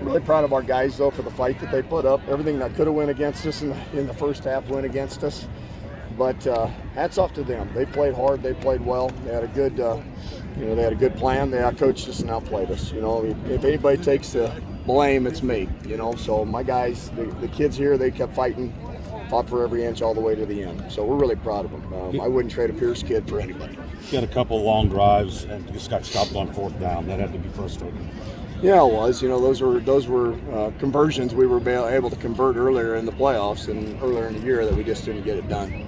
Really proud of our guys, though, for the fight that they put up. Everything that could have went against us in the first half went against us. But hats off to them. They played hard. They played well. They had a good, they had a good plan. They outcoached us and outplayed us. If anybody takes the blame, it's me. So my guys, the kids here, they kept fighting, fought for every inch all the way to the end. So we're really proud of them. I wouldn't trade a Pierce kid for anybody. You had a couple long drives and just got stopped on fourth down. That had to be frustrating. Yeah, it was. Those were conversions we were able to convert earlier in the playoffs and earlier in the year that we just didn't get it done.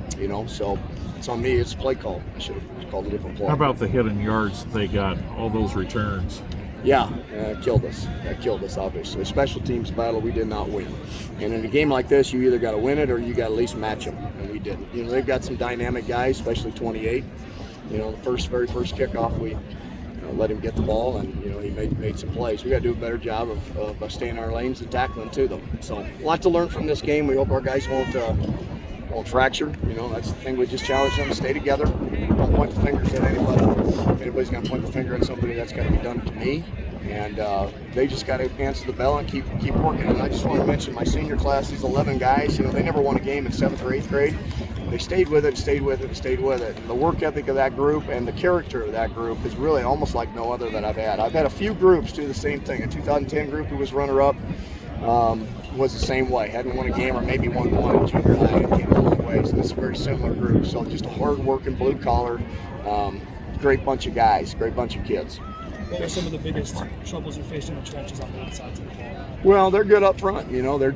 So it's on me. It's play call. I should have called a different play. How about the hidden yards they got? All those returns. Yeah, it killed us. That killed us, obviously. Special teams battle, we did not win. And in a game like this, you either got to win it or you got to at least match them, and we didn't. They've got some dynamic guys, especially 28. The very first kickoff, we let him get the ball, and he made some plays. We got to do a better job of staying in our lanes and tackling to them. So a lot to learn from this game. We hope our guys won't fracture. That's the thing. We just challenge them to stay together. Don't point the fingers at anybody. If anybody's going to point the finger at somebody, that's got to be done to me. And they just got to answer the bell and keep working. And I just want to mention my senior class, these 11 guys, they never won a game in 7th or 8th grade. They stayed with it, stayed with it, stayed with it. And the work ethic of that group and the character of that group is really almost like no other that I've had. I've had a few groups do the same thing. A 2010 group who was runner-up was the same way. Hadn't won a game or maybe won one in junior high and came a long way. So it's a very similar group. So just a hard-working, blue-collar, great bunch of guys, great bunch of kids. What are some of the biggest troubles you faced in the trenches on both sides of the ball? Well, they're good up front. They're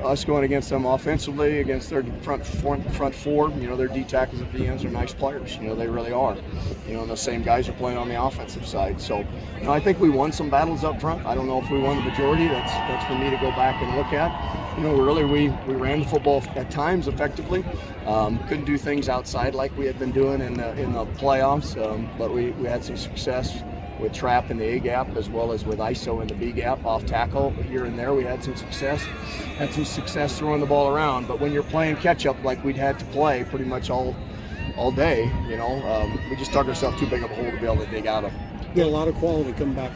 us going against them offensively, against their front four. Their D tackles at the ends are nice players. They really are. And the same guys are playing on the offensive side. So, I think we won some battles up front. I don't know if we won the majority. That's for me to go back and look at. We ran the football at times effectively. Couldn't do things outside like we had been doing in the playoffs, but we had some success with trap in the A gap as well as with ISO in the B gap, off tackle here and there. We had some success. Throwing the ball around. But when you're playing catch up like we'd had to play pretty much all day, we just dug ourselves too big of a hole to be able to dig out of. You got a lot of quality coming back.